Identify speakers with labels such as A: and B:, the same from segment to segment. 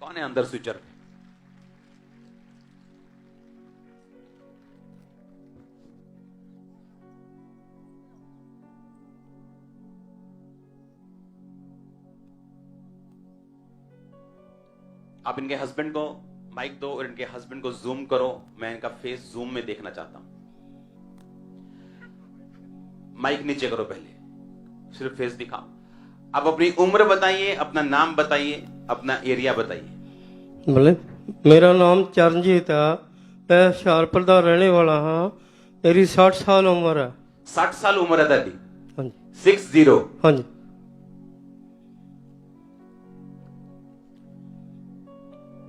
A: कौन है अंदर स्विचर पे? आप इनके हस्बैंड को माइक दो और इनके हस्बैंड को जूम करो। मैं इनका फेस जूम में देखना चाहता हूं। माइक नीचे करो, पहले सिर्फ फेस दिखाओ। आप अपनी उम्र बताइए, अपना नाम बताइए, अपना एरिया बताइए।
B: बोले मेरा नाम चरणजीत है, मैं हुशियारपुर का रहने वाला हाँ। मेरी 60 साल उम्र है।
A: 60 साल उम्र है दादी?
B: हाँ जी
A: 60?
B: हाँ जी।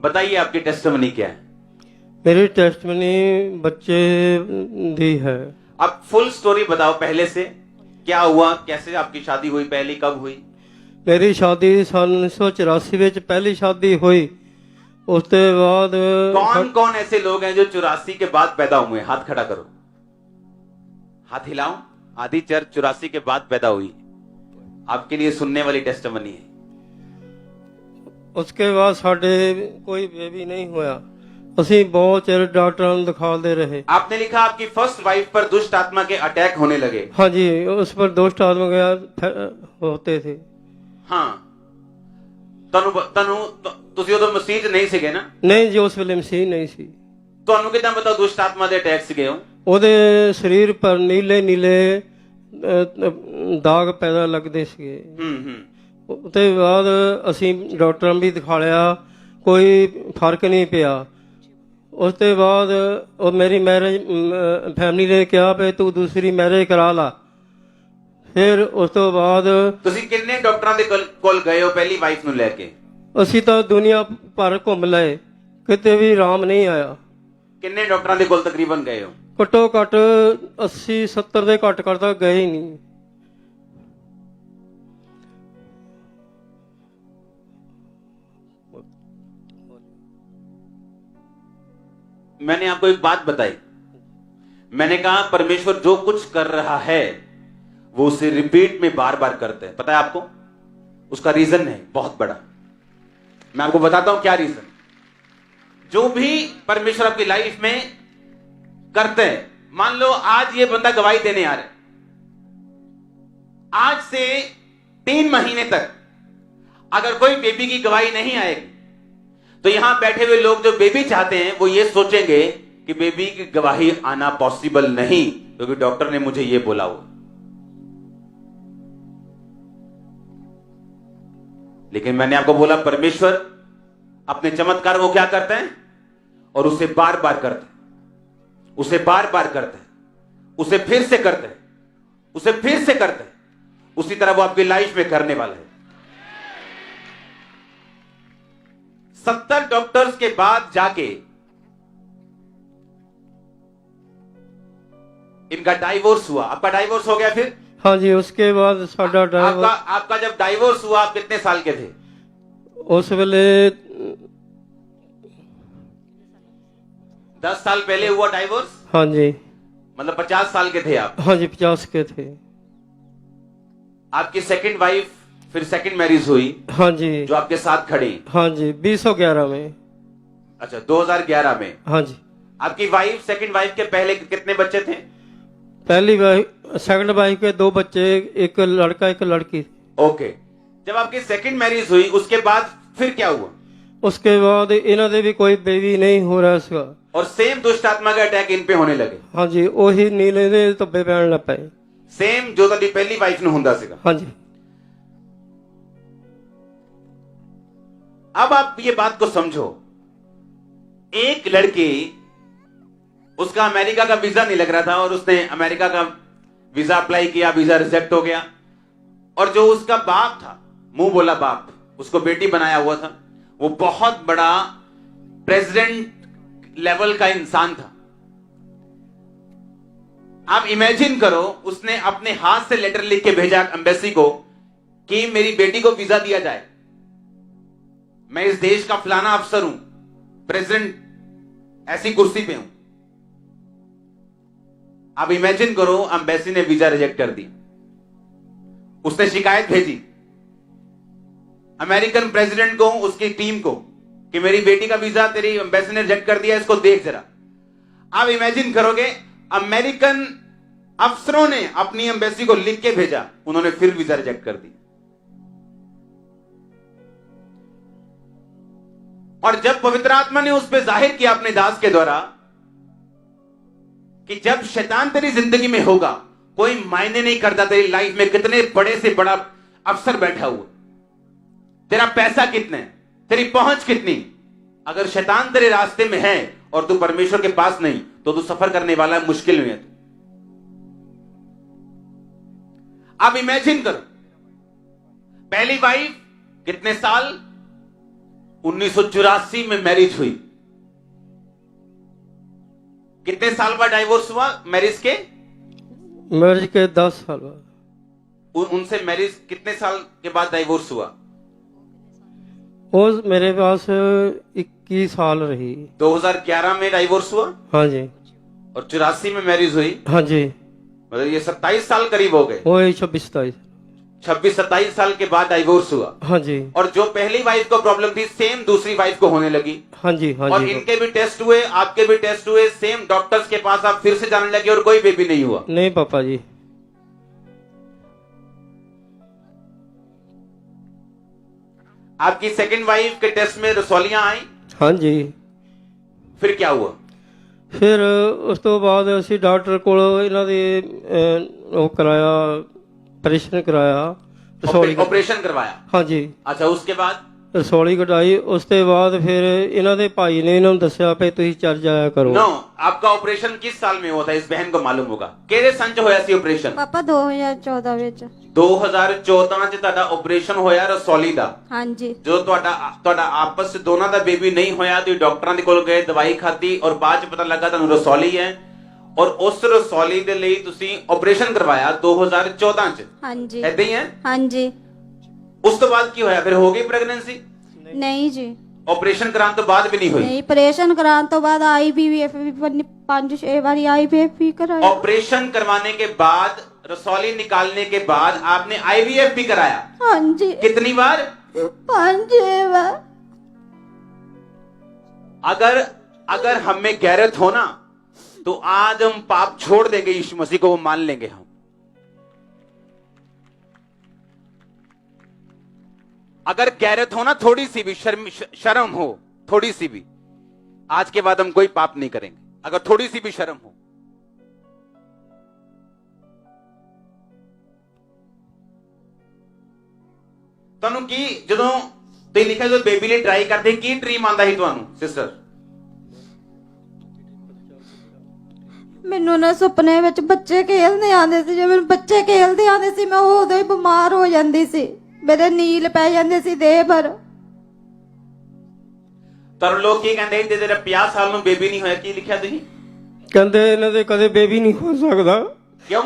A: बताइए आपकी टेस्टमनी क्या है?
B: मेरी टेस्टमनी बच्चे दी है।
A: आप फुल स्टोरी बताओ पहले से, क्या हुआ, कैसे आपकी शादी हुई, पहली कब हुई?
B: मेरी शादी सन 1984 ਵਿੱਚ पहली शादी हुई। उसके बाद
A: कौन कौन ऐसे लोग हैं जो 84 के बाद पैदा हुए? हाथ खड़ा करो, हाथ हिलाओ। आदि चर्च 84 के बाद पैदा हुई। आपके लिए सुनने वाली टेस्टमनी है।
B: उसके बाद साढ़े कोई बेबी नहीं होया। ਅਸੀਂ बहुत चिर डॉक्टरों ਨੂੰ दिखाते रहे।
A: आपने लिखा आपकी फर्स्ट वाइफ पर दुष्ट आत्मा के अटैक होने लगे।
B: हाँ जी, उस पर दुष्ट आत्मा के होते थे।
A: हाँ, ਤੁਸੀਂ ਉਦੋਂ ਮਸੀਹ ਨਹੀਂ ਸੀਗੇ ਨਾ?
B: ਨਹੀਂ ਜੀ, ਉਸ ਵੇਲੇ ਮਸੀਹ ਨਹੀਂ ਸੀ।
A: ਤੁਹਾਨੂੰ ਕਿਦਾਂ ਪਤਾ ਦੁਸ਼ਟ ਆਤਮਾ ਦੇ ਅਟੈਕ ਸੀਗੇ?
B: ਉਹਦੇ ਸਰੀਰ ਪਰ ਨੀਲੇ ਨੀਲੇ ਦਾਗ ਪੈਦਾ ਲੱਗਦੇ ਸੀਗੇ। ਉਹਦੇ ਬਾਅਦ ਅਸੀਂ ਡਾਕਟਰਾਂ ਵੀ ਦਿਖਾ ਲਿਆ, ਕੋਈ ਫਰਕ ਨਹੀਂ ਪਿਆ। ਉਸ ਤੋਂ ਬਾਅਦ ਉਹ ਮੇਰੀ ਮੈਰਿਜ ਫੈਮਿਲੀ ਨੇ ਕਿਹਾ ਵੀ ਤੂੰ ਦੂਸਰੀ ਮੈਰਿਜ ਕਰਾ ਲਾ। ਫਿਰ ਉਸ ਤੋਂ ਬਾਅਦ
A: ਤੁਸੀਂ ਕਿੰਨੇ ਡਾਕਟਰਾਂ ਦੇ ਕੋਲ ਗਏ ਹੋ ਪਹਿਲੀ ਵਾਈਫ ਨੂੰ ਲੈ ਕੇ?
B: ਅਸੀਂ ਤਾਂ ਦੁਨੀਆ ਭਰ ਘੁੰਮ ਲਏ, ਕਿਤੇ ਵੀ ਆਰਾਮ ਨਹੀਂ ਆਇਆ।
A: ਕਿੰਨੇ ਡਾਕਟਰਾਂ ਦੇ ਕੋਲ ਤਕਰੀਬਨ ਗਏ ਹੋ?
B: ਘੱਟੋ ਘੱਟ 80-70 ਦੇ ਘੱਟ ਕਰਦਾ ਗਏ ਹੀ ਨਹੀਂ।
A: मैंने आपको एक बात बताई। मैंने कहा परमेश्वर जो कुछ कर रहा है वो उसे रिपीट में बार बार करते हैं। पता है आपको? उसका रीजन है बहुत बड़ा। मैं आपको बताता हूं क्या रीजन। जो भी परमेश्वर आपकी लाइफ में करते हैं, मान लो आज ये बंदा गवाही देने आ रहा है, आज से 3 महीने तक अगर कोई बेबी की गवाही नहीं आएगी तो यहां बैठे हुए लोग जो बेबी चाहते हैं वो ये सोचेंगे कि बेबी की गवाही आना पॉसिबल नहीं, क्योंकि डॉक्टर ने मुझे ये बोला हुआ। लेकिन मैंने आपको बोला परमेश्वर अपने चमत्कार को क्या करते हैं? और उसे बार बार करते हैं, उसे बार बार करते हैं, उसे फिर से करते हैं, उसे फिर से करते हैं। उसी तरह वो आपकी लाइफ में करने वाला है। 70 डॉक्टर्स के बाद जाके इनका डाइवोर्स हुआ। आपका डाइवोर्स हो गया फिर?
B: हाँ जी, उसके बाद साडा
A: आपका जब डाइवोर्स हुआ आप कितने साल के थे?
B: उस वेले
A: 10 साल पहले हुआ डाइवोर्स?
B: हाँ जी।
A: मतलब 50 साल के थे आप?
B: हाँ जी, 50 के थे।
A: आपकी सेकंड वाइफ फिर सेकंड मैरिज हुई?
B: हाँ जी। जो
A: आपके साथ खड़ी?
B: हाँ जी, 2011 में।
A: अच्छा, 2011 में।
B: हाँ जी।
A: आपकी वाइफ सेकंड वाइफ के पहले कितने बच्चे थे?
B: पहली वाइफ सेकंड वाइफ के 2 बच्चे, एक लड़का एक लड़की।
A: ओके। जब आपकी सेकंड मैरिज हुई उसके बाद फिर क्या हुआ?
B: उसके बाद इन्होंने भी कोई बेबी नहीं हो रहा इसका,
A: और सेम दुष्ट आत्मा का अटैक इन पे होने लगे।
B: हाँ जी, वही नीले ने धब्बे पैन लग पे।
A: सेम जो ਤੁਹਾਡੀ पहली वाइफ ਨੂੰ ਹੁੰਦਾ ਸੀਗਾ।
B: हाँ जी।
A: अब आप ये बात को समझो, एक लड़की, उसका अमेरिका का वीजा नहीं लग रहा था और उसने अमेरिका का वीजा अप्लाई किया, वीजा रिजेक्ट हो गया। और जो उसका बाप था, मुंह बोला बाप, उसको बेटी बनाया हुआ था, वो बहुत बड़ा प्रेसिडेंट लेवल का इंसान था। आप इमेजिन करो, उसने अपने हाथ से लेटर लिख के भेजा एम्बेसी को कि मेरी बेटी को वीजा दिया जाए, मैं इस देश का फलाना अफसर हूं, प्रेसिडेंट, ऐसी कुर्सी पे हूं। आप इमेजिन करो, एम्बेसी ने वीजा रिजेक्ट कर दी। उसने शिकायत भेजी अमेरिकन प्रेसिडेंट को, उसकी टीम को कि मेरी बेटी का वीजा तेरी एम्बेसी ने रिजेक्ट कर दिया, इसको देख जरा। आप इमेजिन करोगे, अमेरिकन अफसरों ने अपनी एम्बेसी को लिख के भेजा, उन्होंने फिर वीजा रिजेक्ट कर दिया। और जब पवित्र आत्मा ने उस पर जाहिर किया अपने दास के द्वारा कि जब शैतान तेरी जिंदगी में होगा, कोई मायने नहीं करता तेरी लाइफ में कितने बड़े से बड़ा अफसर बैठा हुआ, तेरा पैसा कितने, तेरी पहुंच कितनी, अगर शैतान तेरे रास्ते में है और तू परमेश्वर के पास नहीं, तो तू सफर करने वाला है, मुश्किल में है तू। आप इमेजिन करो, पहली वाइफ कितने साल, 1984 में मैरिज हुई, कितने साल बाद डाइवोर्स हुआ मैरिज के?
B: मैरिज के 10 साल बाद।
A: उनसे मैरिज कितने साल के बाद डाइवोर्स हुआ?
B: वो मेरे पास 21 साल रही।
A: 2011 में डाइवोर्स हुआ?
B: हाँ जी।
A: और 84 में मैरिज हुई?
B: हाँ जी।
A: मतलब ये 27 साल करीब हो गए।
B: वो 26-27
A: 26-27 साल के बाद डाइवोर्स हुआ।
B: हाँ जी।
A: और जो पहली वाइफ को प्रॉब्लम थी, सेम दूसरी वाइफ को होने लगी।
B: हाँ जी। हाँ
A: और
B: जी।
A: इनके भी टेस्ट हुए, आपके भी टेस्ट हुए, सेम डॉक्टर्स के पास आप फिर से जाने लगे और कोई बेबी नहीं हुआ।
B: नहीं पापा जी।
A: आपकी सेकंड वाइफ के टेस्ट में रसौलियां आई?
B: हाँ जी।
A: फिर क्या हुआ?
B: ਫਿਰ ਉਸ ਤੋਂ ਬਾਅਦ ਅਸੀਂ ਡਾਕਟਰ ਕੋਲ ਇਹਨਾਂ ਦੇ ਉਹ ਕਰਾਇਆ, ਆਪਰੇਸ਼ਨ ਕਰਾਇਆ, ਰਸੌਲੀ।
A: ऑपरेशन करवाया?
B: हाँ जी।
A: अच्छा, उसके बाद?
B: ਰਸੌਲੀ ਕਢਾਈ। ਉਸ ਤੋਂ ਬਾਅਦ ਫਿਰ ਇਹਨਾਂ ਦੇ ਭਾਈ ਨੇ ਇਹਨਾਂ ਨੂੰ ਦੱਸਿਆ ਵੀ ਤੁਸੀਂ ਚੱਲ ਜਾਇਆ ਕਰੋ।
A: नो, आपका ऑपरेशन किस साल में हुआ था? इस बहन को मालूम होगा। केड़े सन च होया सी ऑपरेशन?
C: ਪਾਪਾ 2014 ਵਿੱਚ।
A: 2014 ਚ ਤੁਹਾਡਾ ਆਪਰੇਸ਼ਨ ਹੋਇਆ ਰਸੌਲੀ ਦਾ।
C: ਹਾਂਜੀ।
A: ਜੋ ਤੁਹਾਡਾ ਆਪਸ ਚ ਦੋਨਾਂ ਦਾ ਬੇਬੀ ਨਹੀਂ ਹੋਇਆ, ਤੁਸੀਂ ਡਾਕਟਰਾਂ ਦੇ ਕੋਲ ਗਏ, ਦਵਾਈ ਖਾਧੀ ਔਰ ਬਾਅਦ ਚ ਪਤਾ ਲੱਗਾ ਤੁਹਾਨੂੰ ਰਸੌਲੀ ਹੈ, ਔਰ ਉਸ ਰਸੌਲੀ ਦੇ ਲਈ ਤੁਸੀਂ ਆਪਰੇਸ਼ਨ ਕਰਵਾਇਆ 2014 ਚ।
C: ਹਾਂਜੀ।
A: ਐਦਾਂ ਹੀ ਹੈ?
C: ਹਾਂਜੀ।
A: ਉਸ ਤੋਂ ਬਾਅਦ ਕੀ ਹੋਇਆ? ਫਿਰ ਹੋ ਗਈ ਪ੍ਰੈਗਨੈਂਸੀ?
C: ਨਹੀਂ ਜੀ।
A: ਆਪਰੇਸ਼ਨ ਕਰਾਉਣ ਤੋਂ ਬਾਅਦ ਵੀ ਨਹੀਂ ਹੋਈ?
C: ਨਹੀਂ, ਆਪਰੇਸ਼ਨ ਕਰਾਉਣ ਤੋਂ ਬਾਅਦ आईवीएफ भी 5-6 बारी आईवीएफ भी कराया।
A: ऑपरेशन करवाने के बाद, रसौली निकालने के बाद आपने आईवीएफ भी कराया?
C: हाँ जी।
A: कितनी बार?
C: 5-6 बार।
A: अगर हम में गैरत हो ना, तो आज हम पाप छोड़ देंगे, यीशु मसीह को वो मान लेंगे हम। अगर गैरत हो ना, थोड़ी सी भी शर्म हो, थोड़ी सी भी, आज के बाद हम कोई पाप नहीं करेंगे, अगर थोड़ी सी भी शर्म हो। ਤੁਹਾਨੂੰ ਕੀ, ਜਦੋਂ ਤੁਸੀਂ ਲਿਖਿਆ ਜਦੋਂ ਬੇਬੀ ਲਈ ਟਰਾਈ ਕਰਦੇ, ਕੀ ਡ੍ਰੀਮ ਆਂਦਾ ਸੀ ਤੁਹਾਨੂੰ ਸਿਸਟਰ?
C: ਮੈਨੂੰ ਨਾ ਸੁਪਨੇ ਵਿੱਚ ਬੱਚੇ ਖੇਲਦੇ ਆਉਂਦੇ ਸੀ। ਜੇ ਮੈਨੂੰ ਬੱਚੇ ਖੇਲਦੇ ਆਉਂਦੇ ਸੀ, ਮੈਂ ਉਦੋਂ ਹੀ ਬਿਮਾਰ ਹੋ ਜਾਂਦੀ ਸੀ, ਮੇਰੇ ਨੀਲ ਪੈ ਜਾਂਦੇ ਸੀ ਦੇਹ ਪਰ।
A: ਪਰ ਲੋਕ ਕੀ ਕਹਿੰਦੇ ਸੀ, ਤੇਰੇ 50 ਸਾਲ ਨੂੰ ਬੇਬੀ ਨਹੀਂ ਹੋਇਆ? ਕੀ ਲਿਖਿਆ ਤੁਸੀਂ?
B: ਕਹਿੰਦੇ ਇਹਨਾਂ ਦੇ ਕਦੇ ਬੇਬੀ ਨਹੀਂ ਹੋ ਸਕਦਾ।
A: ਕਿਉਂ?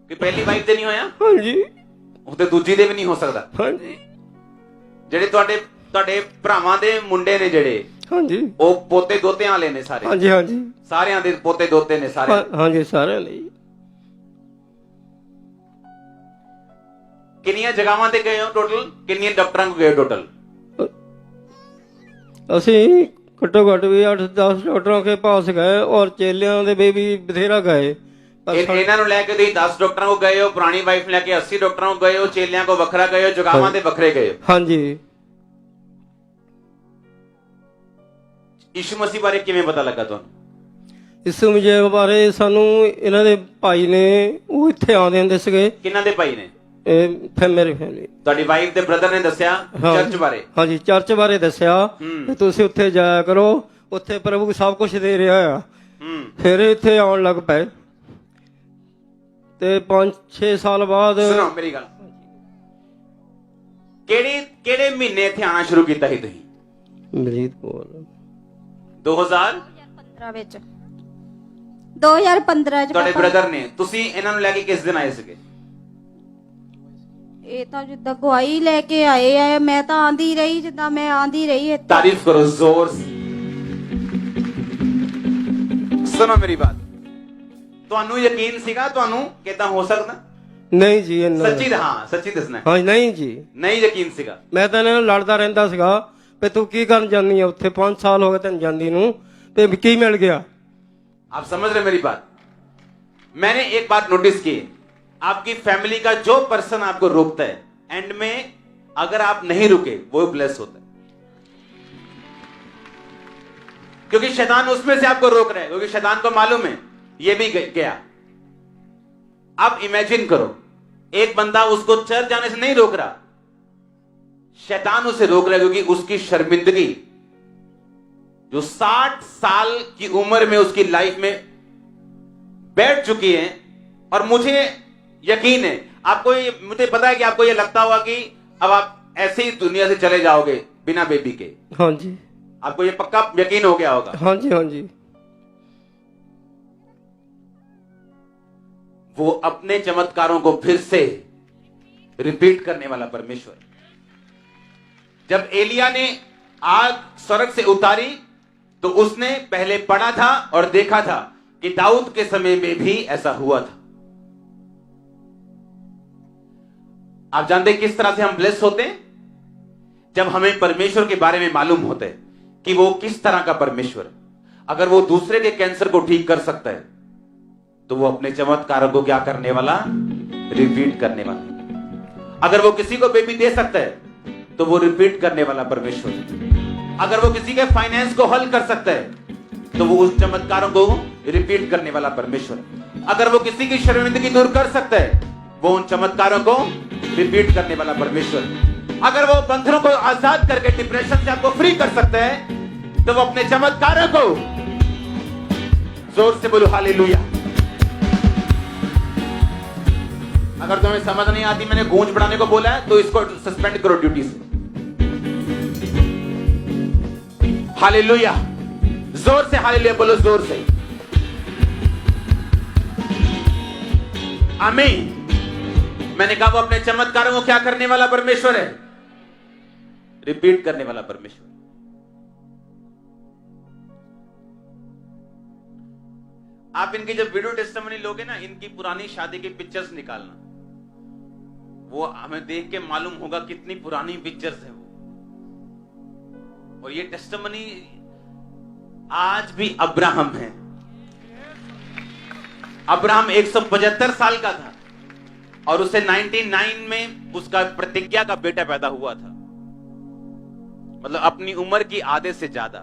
A: ਕਿ ਪਹਿਲੀ ਵਾਈਫ ਤੇ ਨਹੀਂ ਹੋਇਆ?
B: हाँ जी।
A: ਉਹ ਤੇ ਦੂਜੀ ਦੇ ਵੀ ਨਹੀਂ ਹੋ ਸਕਦਾ।
B: हाँ जी।
A: ਜਿਹੜੇ ਤੁਹਾਡੇ ਭਰਾਵਾਂ ਦੇ ਮੁੰਡੇ ਨੇ ਜਿਹੜੇ,
B: हाँ जी।
A: ਉਹ ਪੋਤੇ ਦੋਤਿਆਂ ਵਾਲੇ ਨੇ ਸਾਰੇ?
B: हाँ जी। हाँ जी।
A: ਸਾਰਿਆਂ ਦੇ ਪੋਤੇ ਦੋਤੇ ਨੇ ਸਾਰੇ?
B: हाँ जी, ਸਾਰਿਆਂ ਲਈ।
A: ਕਿੰਨੀਆਂ ਜਗ੍ਹਾਵਾਂ ਤੇ ਗਏ ਹੋ ਟੋਟਲ? ਕਿੰਨੀਆਂ ਡਾਕਟਰਾਂ ਕੋਲ ਗਏ ਟੋਟਲ?
B: ਅਸੀਂ ਘੱਟੋ ਘੱਟ ਵੀ 8-10 ਡਾਕਟਰਾਂ ਕੇ ਪਾਸ ਗਏ, ਔਰ ਚੇਲਿਆਂ ਦੇ ਵੀ ਬਥੇਰਾ ਗਏ। ਪਰ
A: ਇਹਨਾਂ ਨੂੰ ਲੈ ਕੇ ਤੁਸੀਂ 10 ਡਾਕਟਰਾਂ ਕੋਲ ਗਏ ਹੋ, ਪੁਰਾਣੀ ਵਾਈਫ ਲੈ ਕੇ 80 ਡਾਕਟਰਾਂ ਕੋਲ ਗਏ ਹੋ, ਚੇਲਿਆਂ ਕੋ ਵੱਖਰਾ ਗਏ ਹੋ, ਜਗ੍ਹਾਵਾਂ ਦੇ ਵੱਖਰੇ ਗਏ ਹੋ।
B: हाँ जी।
A: ਯਿਸੂ ਮਸੀਹ ਬਾਰੇ ਕਿਵੇਂ ਪਤਾ ਲੱਗਾ ਤੁਹਾਨੂੰ?
B: ਯਿਸੂ ਮਸੀਹ ਬਾਰੇ ਸਾਨੂੰ ਇਹਨਾਂ ਦੇ ਭਾਈ ਨੇ, ਉਹ ਇੱਥੇ ਆਉਂਦੇ ਹੁੰਦੇ ਸੀਗੇ।
A: ਕਿਹਨਾਂ ਦੇ ਭਾਈ ਨੇ?
B: ਫਿਰ ਮੇਰੀ ਫੈਮਿਲੀ,
A: ਤੁਹਾਡੀ ਵਾਈਫ ਦੇ ਬ੍ਰਦਰ ਨੇ ਦੱਸਿਆ ਚਰਚ ਬਾਰੇ?
B: हाँ जी, ਚਰਚ ਬਾਰੇ ਦੱਸਿਆ ਕਿ ਤੁਸੀਂ ਉੱਥੇ ਜਾਇਆ ਕਰੋ, ਉੱਥੇ ਪ੍ਰਭੂ ਸਭ ਕੁਝ ਦੇ ਰਿਹਾ ਆ। ਫਿਰ ਇੱਥੇ ਆਉਣ ਲੱਗ ਪਏ ਤੇ 5-6 ਸਾਲ ਬਾਅਦ।
A: ਸੁਣੋ ਮੇਰੀ ਗੱਲ, ਕਿਹੜੇ ਮਹੀਨੇ ਇੱਥੇ ਆਣਾ ਸ਼ੁਰੂ ਕੀਤਾ ਸੀ ਤੁਸੀਂ?
B: ਮਰੀਦ ਕੋਲ
C: 2015 ਵਿੱਚ। 2015 ਚ
A: ਤੁਹਾਡੇ
C: ਪਾਪਾ।
A: ਬ੍ਰਦਰ ਨੇ, ਤੁਸੀਂ ਇਹਨਾਂ ਨੂੰ ਲੈ ਕੇ ਕਿਸ ਦਿਨ ਆਏ ਸੀਗੇ?
C: ਇਹ ਤਾਂ ਜਿੱਦਾਂ ਗਵਾਹੀ ਲੈ ਕੇ ਆਏ ਆ, ਮੈਂ ਤਾਂ ਆਂਦੀ ਰਹੀ, ਜਿੱਦਾਂ ਮੈਂ ਆਂਦੀ ਰਹੀ ਇੱਥੇ।
A: तारीफ करो जोर से। सुनो मेरी बात, ਤੁਹਾਨੂੰ ਯਕੀਨ ਸੀਗਾ ਤੁਹਾਨੂੰ ਕਿਦਾਂ ਹੋ ਸਕਦਾ?
B: ਨਹੀਂ ਜੀ, ਇਹਨਾਂ
A: ਸੱਚੀ ਹਾਂ, ਸੱਚੀ ਦੱਸਣਾ।
B: ਹਾਂ ਨਹੀਂ ਜੀ,
A: ਨਹੀਂ ਯਕੀਨ ਸੀਗਾ?
B: ਮੈਂ ਤਾਂ ਇਹਨਾਂ ਨਾਲ ਲੜਦਾ ਰਹਿੰਦਾ ਸੀਗਾ ਵੀ ਤੂੰ ਕੀ ਕਰਨ ਜਾਂਦੀ ਆ ਉੱਥੇ 5 ਸਾਲ ਹੋ ਗਏ ਤੈਨੂੰ ਜਾਂਦੀ ਨੂੰ ਤੇ ਕੀ ਮਿਲ ਗਿਆ।
A: आप समझ रहे मेरी बात? मैंने एक बात नोटिस की, आपकी फैमिली का जो पर्सन आपको रोकता है, एंड में अगर आप नहीं रुके वो ब्लेस होता है, क्योंकि शैतान उसमें से आपको रोक रहा है, क्योंकि शैतान को मालूम है ये भी गया। आप इमेजिन करो, एक बंदा उसको चर्च जाने से नहीं रोक रहा, शैतान उसे रोक रहा है, क्योंकि उसकी शर्मिंदगी जो 60 साल की उम्र में उसकी लाइफ में बैठ चुकी है। और मुझे यकीन है, आपको ये, मुझे पता है कि आपको ये लगता होगा कि अब आप ऐसे ही दुनिया से चले जाओगे बिना बेबी के।
B: हाँ जी,
A: आपको ये पक्का यकीन हो गया होगा।
B: हाँ जी, हाँ जी।
A: वो अपने चमत्कारों को फिर से रिपीट करने वाला परमेश्वर। जब एलिया ने आग स्वर्ग से उतारी तो उसने पहले पढ़ा था और देखा था कि दाऊद के समय में भी ऐसा हुआ था। आप जानते हैं किस तरह से हम ब्लेस होते हैं? जब हमें परमेश्वर के बारे में मालूम होता है कि वो किस तरह का परमेश्वर है। अगर वो दूसरे के कैंसर को ठीक कर सकता है तो वो अपने चमत्कारों को क्या करने वाला? रिपीट करने वाला। अगर वो किसी को बेबी दे सकता है तो वो रिपीट करने वाला परमेश्वर है। अगर वो किसी के फाइनेंस को हल कर सकता है तो वो उस चमत्कारों को रिपीट करने वाला परमेश्वर है। अगर वो किसी की शर्मिंदगी दूर कर सकता है, वो उन चमत्कारों को रिपीट करने वाला परमेश्वर है। अगर वो बंधनों को आजाद करके डिप्रेशन से आपको फ्री कर सकता है तो वो अपने चमत्कारों को, जोर से बोलो हालेलुया। अगर तुम्हें समझ नहीं आती, मैंने गूंज बढ़ाने को बोला है तो इसको सस्पेंड करो ड्यूटी से। हालेलुया, जोर से हालेलुया बोलो, जोर से आमीन। मैंने कहा वो अपने चमत्कारों को क्या करने वाला परमेश्वर है? रिपीट करने वाला परमेश्वर। आप इनकी जब वीडियो टेस्टिमनी लोगे ना, इनकी पुरानी शादी की पिक्चर्स निकालना, वो हमें देख के मालूम होगा कितनी पुरानी पिक्चर्स है वो। और ये टेस्टिमनी आज भी अब्राहम है। अब्राहम 175 साल का था और उसे 99 में उसका प्रतिज्ञा का बेटा पैदा हुआ था। मतलब अपनी उम्र की आधे से ज्यादा।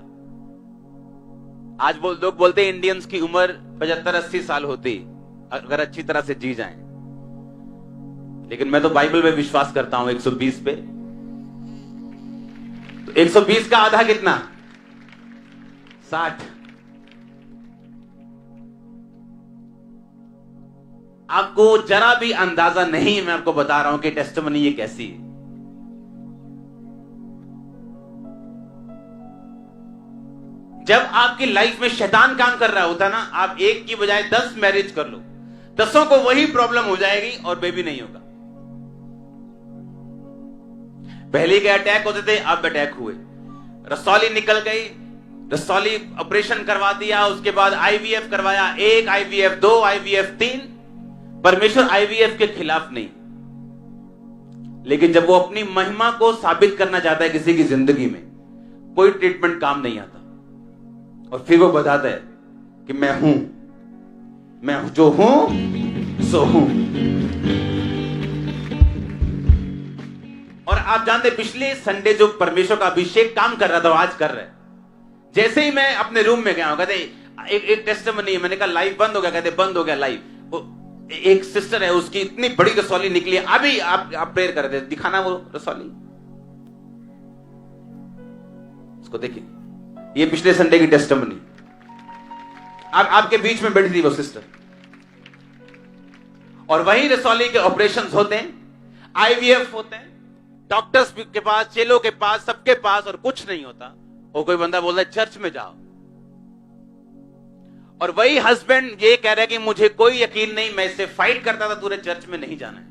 A: आज लोग बोलते हैं इंडियंस की उम्र 75-80 साल होती अगर अच्छी तरह से जी जाएं, लेकिन मैं तो बाइबल में विश्वास करता हूं 120 पे। तो 120 का आधा कितना? 60। आपको जरा भी अंदाजा नहीं, मैं आपको बता रहा हूं कि टेस्टिमनी ये कैसी है। जब आपकी लाइफ में शैतान काम कर रहा होता ना, आप एक की बजाय 10 मैरिज कर लो, 10 को वही प्रॉब्लम हो जाएगी और बेबी नहीं होगा। पहले के अटैक होते थे, अब अटैक हुए। रसौली निकल गई, रसौली ऑपरेशन करवा दिया, उसके बाद आईवीएफ करवाया, 1 आईवीएफ 2 आईवीएफ 3। परमेश्वर आईवीएफ के खिलाफ नहीं, लेकिन जब वो अपनी महिमा को साबित करना चाहता है किसी की जिंदगी में, कोई ट्रीटमेंट काम नहीं आता और फिर वो बताता है कि मैं हूं, मैं जो हूं सो हूं। और आप जानते पिछले संडे जो परमेश्वर का अभिषेक काम कर रहा था, वो आज कर रहा है। जैसे ही मैं अपने रूम में गया, कहते एक टेस्टिमनी है, मैंने कहा लाइव बंद हो गया, कहते बंद हो गया लाइव। एक सिस्टर है, उसकी इतनी बड़ी रसौली निकली, अभी आप प्रेयर कर रहे थे, दिखाना वो रसौली, उसको देखिए। ये पिछले संडे की टेस्टिमनी। आपके बीच में बैठी थी वो सिस्टर, और वही रसौली के ऑपरेशंस होते हैं, आईवीएफ होते हैं, डॉक्टर्स के पास, चेलों के पास, सबके पास, और कुछ नहीं होता। और कोई बंदा बोलता है चर्च में जाओ, और वही हस्बैंड ये कह रहा है कि मुझे कोई यकीन नहीं, मैं इससे फाइट करता था, तुझे चर्च में नहीं जाना है।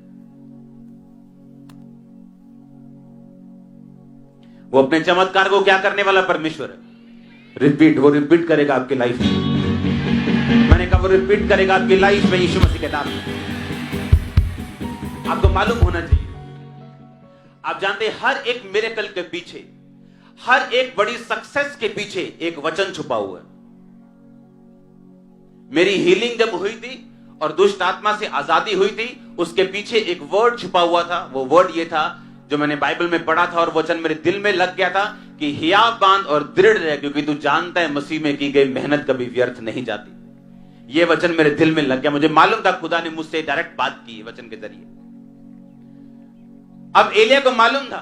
A: वो अपने चमत्कार को क्या करने वाला परमेश्वर है? रिपीट। वो रिपीट करेगा आपकी लाइफ में। मैंने कहा वो रिपीट करेगा आपकी लाइफ में, यीशु मसीह के नाम में। आपको मालूम होना चाहिए, आप जानते हैं हर एक मिरेकल के पीछे, हर एक बड़ी सक्सेस के पीछे एक वचन छुपा हुआ है। मेरी हीलिंग जब हुई थी और दुष्ट आत्मा से आजादी हुई थी, उसके पीछे एक वर्ड छुपा हुआ था। वो वर्ड ये था जो मैंने बाइबल में पढ़ा था और वचन मेरे दिल में लग गया था कि हिया बांध और दृढ़ रह, क्योंकि तू जानता है मसीह में की गई मेहनत कभी व्यर्थ नहीं जाती। ये वचन मेरे दिल में लग गया। मुझे मालूम था खुदा ने मुझसे डायरेक्ट बात की वचन के जरिए। अब एलिया को मालूम था,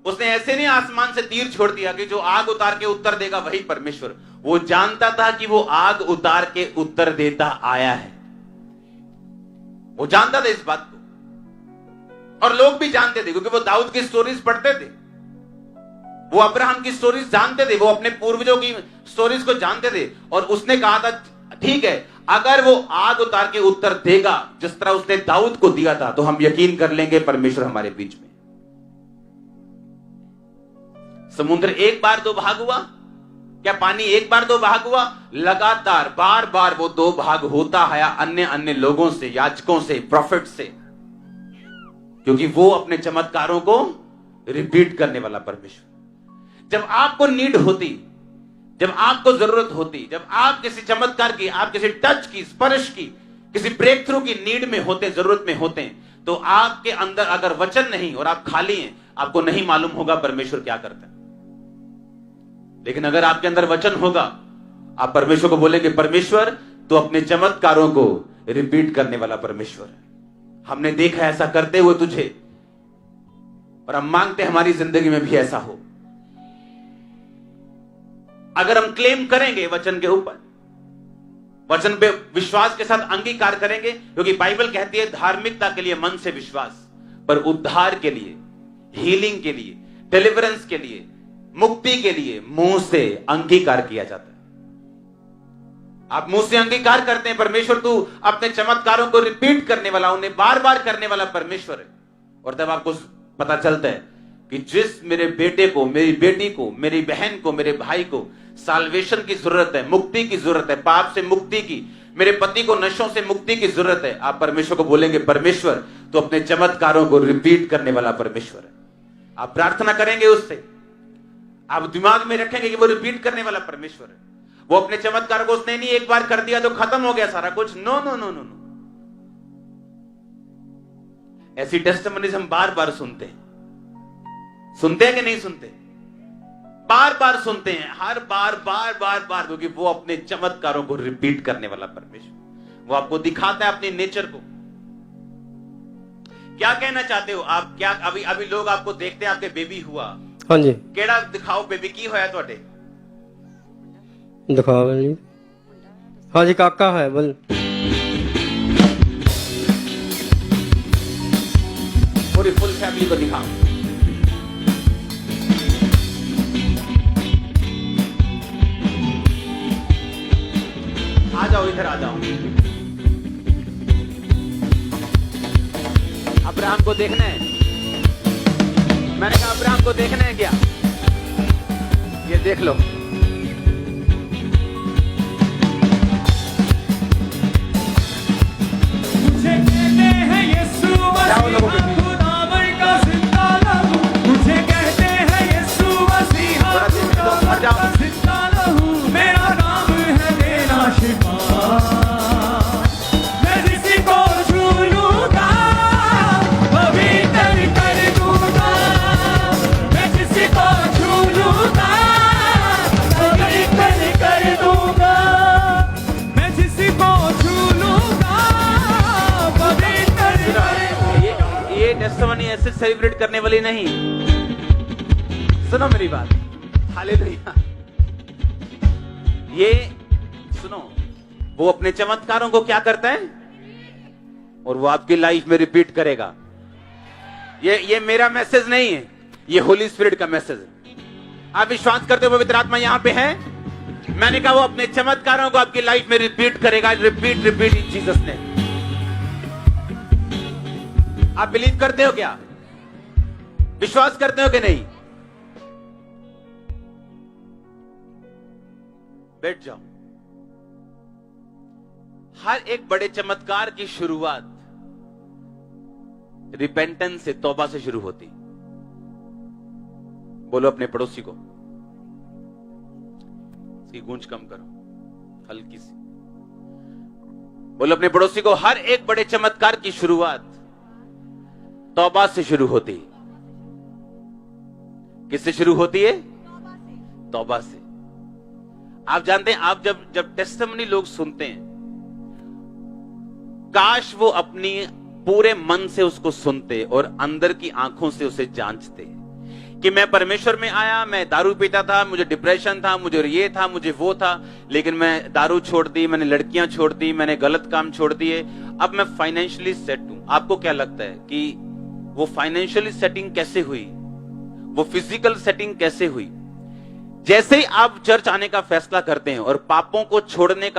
A: उसने ऐसे नहीं आसमान से तीर छोड़ दिया कि जो आग उतार के उत्तर देगा वही परमेश्वर। वो जानता था कि वो आग उतार के उत्तर देता आया है। वो जानता था इस बात को, और लोग भी जानते थे क्योंकि वो दाऊद की स्टोरीज पढ़ते थे, वो अब्राहम की स्टोरीज जानते थे, वो अपने पूर्वजों की स्टोरीज को जानते थे। और उसने कहा था ठीक है, अगर वो आग उतार के उत्तर देगा जिस तरह उसने दाऊद को दिया था, तो हम यकीन कर लेंगे परमेश्वर हमारे बीच में। समुद्र एक बार दो भाग हुआ क्या? पानी एक बार दो भाग हुआ? लगातार बार बार वो दो भाग होता है अन्य अन्य लोगों से, याजकों से, प्रॉफिट से, क्योंकि वो अपने चमत्कारों को रिपीट करने वाला परमेश्वर। जब आपको नीड होती, जब आपको जरूरत होती, जब आप किसी चमत्कार की, आप किसी टच की, स्पर्श की, किसी ब्रेक थ्रू की नीड में होते, जरूरत में होते हैं, तो आपके अंदर अगर वचन नहीं और आप खाली हैं, आपको नहीं मालूम होगा परमेश्वर क्या करता है। लेकिन अगर आपके अंदर वचन होगा, आप परमेश्वर को बोलेंगे परमेश्वर तो अपने चमत्कारों को रिपीट करने वाला परमेश्वर है। हमने देखा ऐसा करते हुए तुझे, और हम मांगते हमारी जिंदगी में भी ऐसा हो। अगर हम क्लेम करेंगे वचन के ऊपर, वचन पे विश्वास के साथ अंगीकार करेंगे, क्योंकि बाइबल कहती है धार्मिकता के लिए मन से विश्वास, पर उद्धार के लिए, हीलिंग के लिए, डिलीवरेंस के लिए, मुक्ति के लिए मुंह से अंगीकार किया जाता है। आप मुंह से अंगीकार करते हैं परमेश्वर तू अपने चमत्कारों को रिपीट करने वाला, उन्हें बार बार करने वाला परमेश्वर है। और तब आपको पता चलता है कि जिस मेरे बेटे को, मेरी बेटी को, मेरी बहन को, मेरे भाई को साल्वेशन की जरूरत है, मुक्ति की जरूरत है, पाप से मुक्ति की, मेरे पति को नशों से मुक्ति की जरूरत है, आप परमेश्वर को बोलेंगे परमेश्वर तो अपने चमत्कारों को रिपीट करने वाला परमेश्वर है। आप प्रार्थना करेंगे उससे, आप दिमाग में रखेंगे कि वो रिपीट करने वाला परमेश्वर है। वो अपने चमत्कार को उसने नहीं एक बार कर दिया तो खत्म हो गया सारा कुछ। No no no no no. ऐसी टेस्टिमनीज हम बार बार सुनते हैं कि नहीं सुनते? बार बार सुनते हैं, हर बार बार बार बार, क्योंकि वो अपने चमत्कारों को रिपीट करने वाला परमेश्वर, वो आपको दिखाता है अपने नेचर को। क्या कहना चाहते हो आप? क्या अभी अभी लोग आपको देखते हैं, आपके बेबी हुआ,
B: हाँ जी,
A: केड़ा दिखाओ बेबी की होया ਤੁਹਾਡੇ?
B: दिखाओ जी। हाँ जी, काका है बोल।
A: पूरी फुल फैमिली को दिखाओ। आ जाओ, इधर आ जाओ। अब्राहम को देखना है। मैंने कहा अब्राहम को देखना है क्या? ये देख लो।
D: मुझे कहते हैं यीशु मसीहा खुदावन का जिंदा लहू, मुझे कहते हैं यीशु मसीहा खुदावन का जिंदा लहू, मेरा नाम है मेरा शिफा, मैं किसी को छू लूंगा पवित्र कर दूंगा, मैं किसी को छू लूंगा पवित्र कर दूंगा, मैं किसी को छू लूंगा पवित्र कर दूंगा।
A: ये टेस्टिमनी ऐसे सेलिब्रेट करने वाली नहीं। सुनो मेरी बात, हालेलुया। ये सुनो, वो अपने चमत्कारों को क्या करता है और वो आपकी लाइफ में रिपीट करेगा। ये मेरा मैसेज नहीं है, ये होली स्पिरिट का मैसेज है। आप विश्वास करते हो पवित्र आत्मा यहां पे है? मैंने कहा वो अपने चमत्कारों को आपकी लाइफ में रिपीट करेगा। रिपीट रिपीट इन जीसस ने। आप बिलीव करते हो क्या? विश्वास करते हो कि नहीं? बैठ जाओ। हर एक बड़े चमत्कार की शुरुआत रिपेंटेंस से, तौबा से शुरू होती। बोलो अपने पड़ोसी को, इसकी गूंज कम करो, हल्की सी। बोलो अपने पड़ोसी को, हर एक बड़े चमत्कार की शुरुआत तौबा से शुरू होती है। किससे शुरू होती है? तौबा से। आप जानते हैं, आप जब टेस्टिमनी लोग सुनते हैं, काश वो अपनी पूरे मन से उसको सुनते और अंदर की आंखों से उसे जांचते कि मैं परमेश्वर में आया, मैं दारू पीता था, मुझे डिप्रेशन था, मुझे ये था, मुझे वो था, लेकिन मैं दारू छोड़ दी, मैंने लड़कियां छोड़ दी, मैंने गलत काम छोड़ दिए, अब मैं फाइनेंशियली सेट हूं। आपको क्या लगता है कि वो फाइनेंशियली सेटिंग कैसे हुई? वो फिजिकल सेटिंग कैसे हुई? जैसे ही आप चर्च आने का फैसला करते हैं और पापों को छोड़ने का